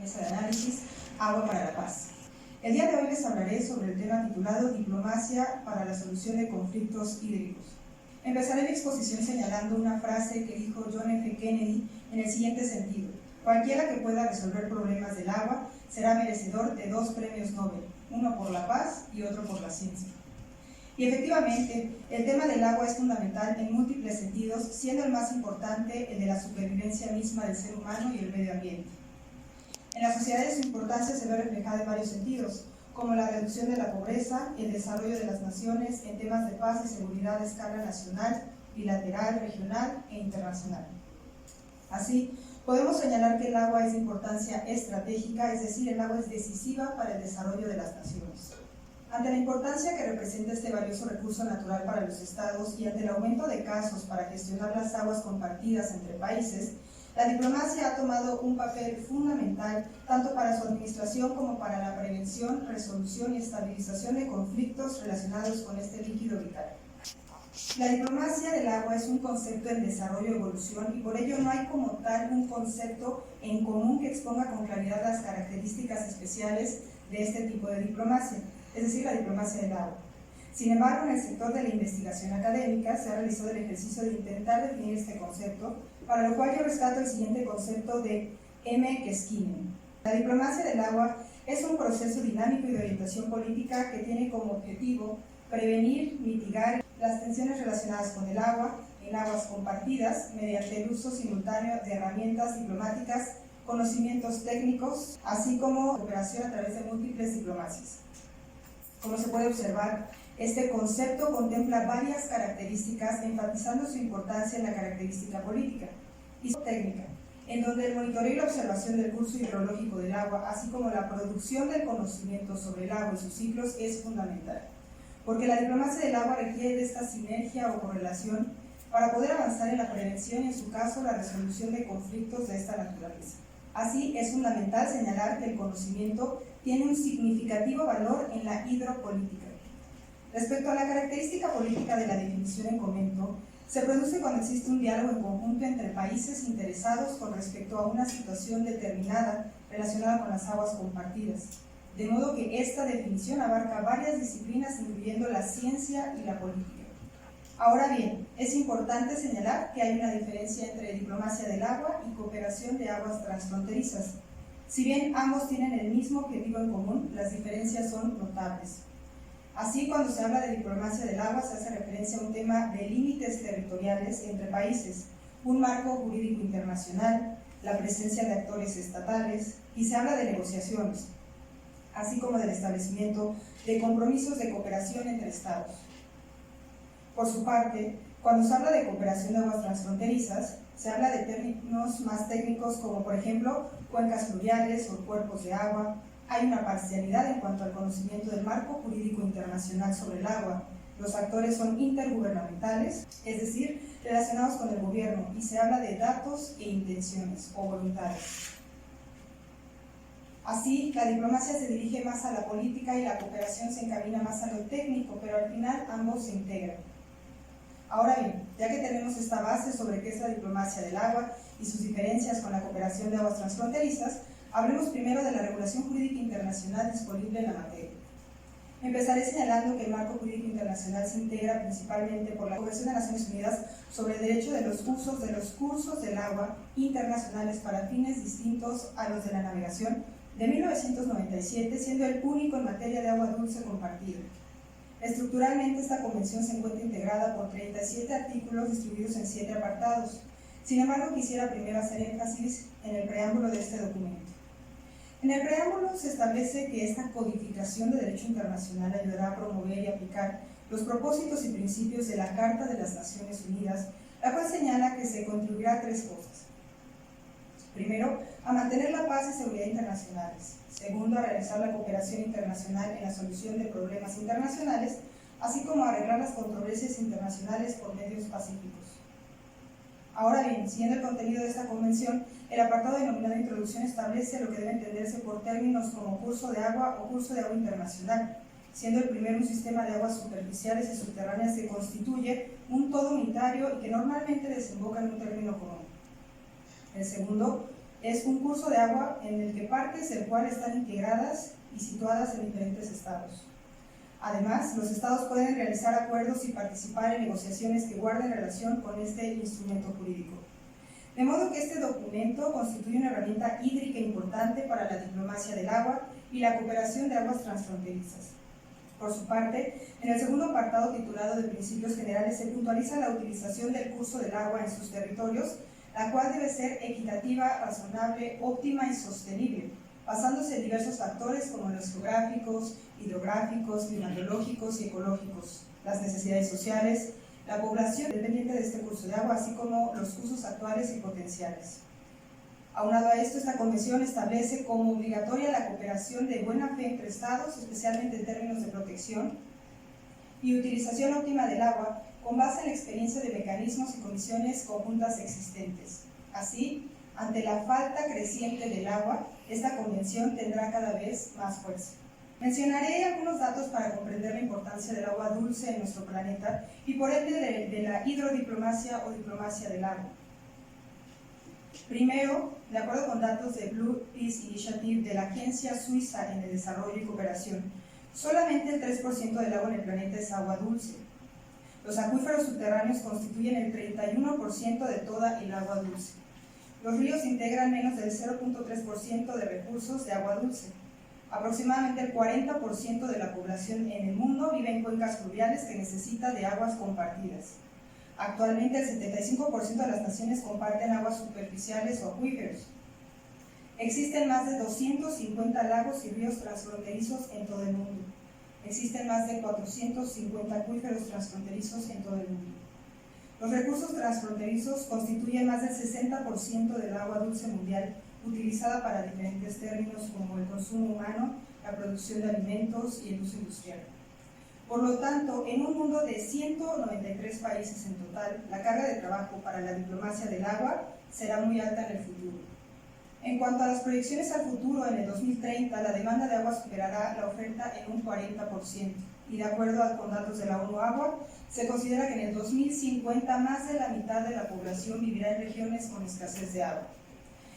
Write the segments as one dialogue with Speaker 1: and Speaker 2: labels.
Speaker 1: mesa de análisis Agua para la Paz. El día de hoy les hablaré sobre el tema titulado Diplomacia para la solución de conflictos hídricos. Empezaré mi exposición señalando una frase que dijo John F. Kennedy en el siguiente sentido: cualquiera que pueda resolver problemas del agua será merecedor de 2 premios Nobel, uno por la paz y otro por la ciencia. Y efectivamente, el tema del agua es fundamental en múltiples sentidos, siendo el más importante el de la supervivencia misma del ser humano y el medio ambiente. En las sociedades su importancia se ve reflejada en varios sentidos, como la reducción de la pobreza, el desarrollo de las naciones en temas de paz y seguridad a escala nacional, bilateral, regional e internacional. Así, podemos señalar que el agua es de importancia estratégica, es decir, el agua es decisiva para el desarrollo de las naciones. Ante la importancia que representa este valioso recurso natural para los estados y ante el aumento de casos para gestionar las aguas compartidas entre países, la diplomacia ha tomado un papel fundamental tanto para su administración como para la prevención, resolución y estabilización de conflictos relacionados con este líquido vital. La diplomacia del agua es un concepto en desarrollo y evolución y por ello no hay como tal un concepto en común que exponga con claridad las características especiales de este tipo de diplomacia, es decir, la diplomacia del agua. Sin embargo, en el sector de la investigación académica se ha realizado el ejercicio de intentar definir este concepto, para lo cual yo rescato el siguiente concepto de M. Keskinen. La diplomacia del agua es un proceso dinámico y de orientación política que tiene como objetivo prevenir, mitigar las tensiones relacionadas con el agua en aguas compartidas mediante el uso simultáneo de herramientas diplomáticas, conocimientos técnicos, así como cooperación a través de múltiples diplomacias. Como se puede observar, este concepto contempla varias características, enfatizando su importancia en la característica política y técnica, en donde el monitoreo y la observación del curso hidrológico del agua, así como la producción del conocimiento sobre el agua y sus ciclos, es fundamental, porque la diplomacia del agua requiere de esta sinergia o correlación para poder avanzar en la prevención y, en su caso, la resolución de conflictos de esta naturaleza. Así, es fundamental señalar que el conocimiento tiene un significativo valor en la hidropolítica. Respecto a la característica política de la definición en comento, se produce cuando existe un diálogo en conjunto entre países interesados con respecto a una situación determinada relacionada con las aguas compartidas, de modo que esta definición abarca varias disciplinas, incluyendo la ciencia y la política. Ahora bien, es importante señalar que hay una diferencia entre diplomacia del agua y cooperación de aguas transfronterizas. Si bien ambos tienen el mismo objetivo en común, las diferencias son notables. Así, cuando se habla de diplomacia del agua, se hace referencia a un tema de límites territoriales entre países, un marco jurídico internacional, la presencia de actores estatales, y se habla de negociaciones, así como del establecimiento de compromisos de cooperación entre estados. Por su parte, cuando se habla de cooperación de aguas transfronterizas, se habla de términos más técnicos como, por ejemplo, cuencas fluviales o cuerpos de agua. Hay una parcialidad en cuanto al conocimiento del marco jurídico internacional sobre el agua. Los actores son intergubernamentales, es decir, relacionados con el gobierno, y se habla de datos e intenciones o voluntades. Así, la diplomacia se dirige más a la política y la cooperación se encamina más a lo técnico, pero al final ambos se integran. Ahora bien, ya que tenemos esta base sobre qué es la diplomacia del agua y sus diferencias con la cooperación de aguas transfronterizas, hablemos primero de la regulación jurídica internacional disponible en la materia. Empezaré señalando que el marco jurídico internacional se integra principalmente por la Convención de Naciones Unidas sobre el derecho de los usos de los cursos del agua internacionales para fines distintos a los de la navegación de 1997, siendo el único en materia de agua dulce compartida. Estructuralmente, esta convención se encuentra integrada por 37 artículos distribuidos en 7 apartados. Sin embargo, quisiera primero hacer énfasis en el preámbulo de este documento. En el preámbulo se establece que esta codificación de derecho internacional ayudará a promover y aplicar los propósitos y principios de la Carta de las Naciones Unidas, la cual señala que se contribuirá a 3 cosas. Primero, a mantener la paz y seguridad internacionales. Segundo, a realizar la cooperación internacional en la solución de problemas internacionales, así como a arreglar las controversias internacionales por medios pacíficos. Ahora bien, siguiendo el contenido de esta convención, el apartado denominado Introducción establece lo que debe entenderse por términos como curso de agua o curso de agua internacional, siendo el primero un sistema de aguas superficiales y subterráneas que constituye un todo unitario y que normalmente desemboca en un término común. El segundo Es un curso de agua en el que partes del cual están integradas y situadas en diferentes estados. Además, los estados pueden realizar acuerdos y participar en negociaciones que guarden relación con este instrumento jurídico. De modo que este documento constituye una herramienta hídrica importante para la diplomacia del agua y la cooperación de aguas transfronterizas. Por su parte, en el segundo apartado titulado de Principios Generales se puntualiza la utilización del curso del agua en sus territorios, la cual debe ser equitativa, razonable, óptima y sostenible, basándose en diversos factores como los geográficos, hidrográficos, climatológicos y ecológicos, las necesidades sociales, la población dependiente de este curso de agua, así como los usos actuales y potenciales. Aunado a esto, esta convención establece como obligatoria la cooperación de buena fe entre estados, especialmente en términos de protección y utilización óptima del agua, con base en la experiencia de mecanismos y condiciones conjuntas existentes. Así, ante la falta creciente del agua, esta convención tendrá cada vez más fuerza. Mencionaré algunos datos para comprender la importancia del agua dulce en nuestro planeta y por ende de la hidrodiplomacia o diplomacia del agua. Primero, de acuerdo con datos de Blue Peace Initiative de la Agencia Suiza en el Desarrollo y Cooperación, solamente el 3% del agua en el planeta es agua dulce. Los acuíferos subterráneos constituyen el 31% de toda el agua dulce. Los ríos integran menos del 0.3% de recursos de agua dulce. Aproximadamente el 40% de la población en el mundo vive en cuencas fluviales que necesitan de aguas compartidas. Actualmente el 75% de las naciones comparten aguas superficiales o acuíferos. Existen más de 250 lagos y ríos transfronterizos en todo el mundo. Existen más de 450 acuíferos transfronterizos en todo el mundo. Los recursos transfronterizos constituyen más del 60% del agua dulce mundial, utilizada para diferentes términos como el consumo humano, la producción de alimentos y el uso industrial. Por lo tanto, en un mundo de 193 países en total, la carga de trabajo para la diplomacia del agua será muy alta en el futuro. En cuanto a las proyecciones al futuro, en el 2030 la demanda de agua superará la oferta en un 40%, y de acuerdo con datos de la ONU Agua, se considera que en el 2050 más de la mitad de la población vivirá en regiones con escasez de agua.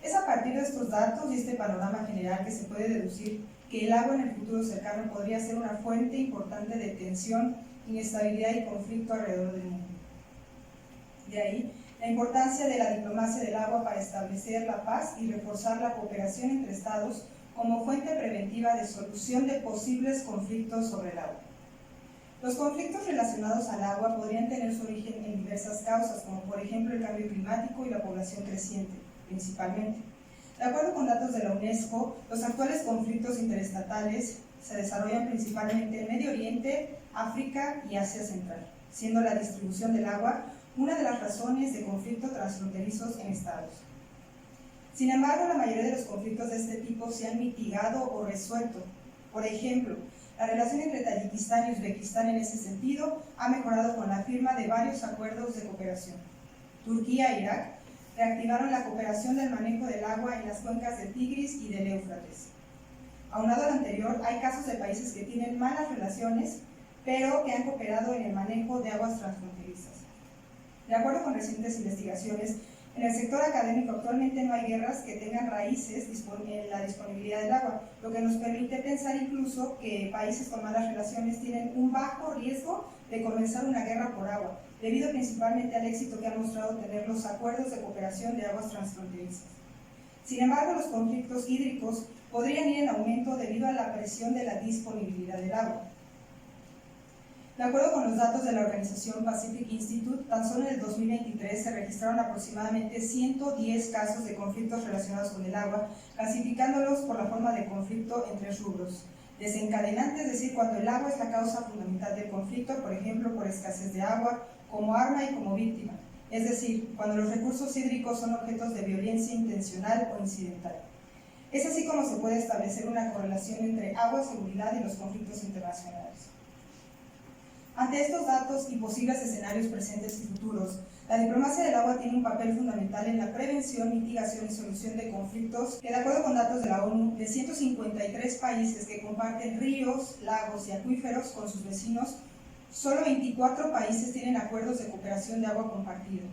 Speaker 1: Es a partir de estos datos y este panorama general que se puede deducir que el agua en el futuro cercano podría ser una fuente importante de tensión, inestabilidad y conflicto alrededor del mundo. De ahí, la importancia de la diplomacia del agua para establecer la paz y reforzar la cooperación entre estados como fuente preventiva de solución de posibles conflictos sobre el agua. Los conflictos relacionados al agua podrían tener su origen en diversas causas, como por ejemplo el cambio climático y la población creciente, principalmente. De acuerdo con datos de la UNESCO, los actuales conflictos interestatales se desarrollan principalmente en Medio Oriente, África y Asia Central, siendo la distribución del agua una de las razones de conflicto transfronterizos en estados. Sin embargo, la mayoría de los conflictos de este tipo se han mitigado o resuelto. Por ejemplo, la relación entre Tayikistán y Uzbekistán en ese sentido ha mejorado con la firma de varios acuerdos de cooperación. Turquía e Irak reactivaron la cooperación del manejo del agua en las cuencas del Tigris y del Éufrates. Aunado al anterior, hay casos de países que tienen malas relaciones, pero que han cooperado en el manejo de aguas transfronterizas. De acuerdo con recientes investigaciones, en el sector académico actualmente no hay guerras que tengan raíces en la disponibilidad del agua, lo que nos permite pensar incluso que países con malas relaciones tienen un bajo riesgo de comenzar una guerra por agua, debido principalmente al éxito que han mostrado tener los acuerdos de cooperación de aguas transfronterizas. Sin embargo, los conflictos hídricos podrían ir en aumento debido a la presión de la disponibilidad del agua. De acuerdo con los datos de la organización Pacific Institute, tan solo en el 2023 se registraron aproximadamente 110 casos de conflictos relacionados con el agua, clasificándolos por la forma de conflicto en tres rubros. Desencadenante, es decir, cuando el agua es la causa fundamental del conflicto, por ejemplo, por escasez de agua, como arma y como víctima, es decir, cuando los recursos hídricos son objetos de violencia intencional o incidental. Es así como se puede establecer una correlación entre agua, seguridad y los conflictos internacionales. Ante estos datos y posibles escenarios presentes y futuros, la diplomacia del agua tiene un papel fundamental en la prevención, mitigación y solución de conflictos que, de acuerdo con datos de la ONU, de 153 países que comparten ríos, lagos y acuíferos con sus vecinos, solo 24 países tienen acuerdos de cooperación de agua compartida.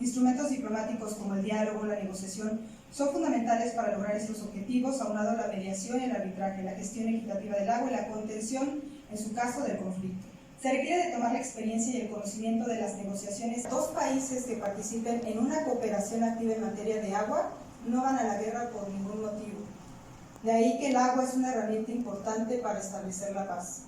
Speaker 1: Instrumentos diplomáticos como el diálogo, la negociación, son fundamentales para lograr estos objetivos, aunado a la mediación y el arbitraje, la gestión equitativa del agua y la contención, en su caso, del conflicto. Se requiere de tomar la experiencia y el conocimiento de las negociaciones. Dos países que participen en una cooperación activa en materia de agua no van a la guerra por ningún motivo. De ahí que el agua es una herramienta importante para establecer la paz.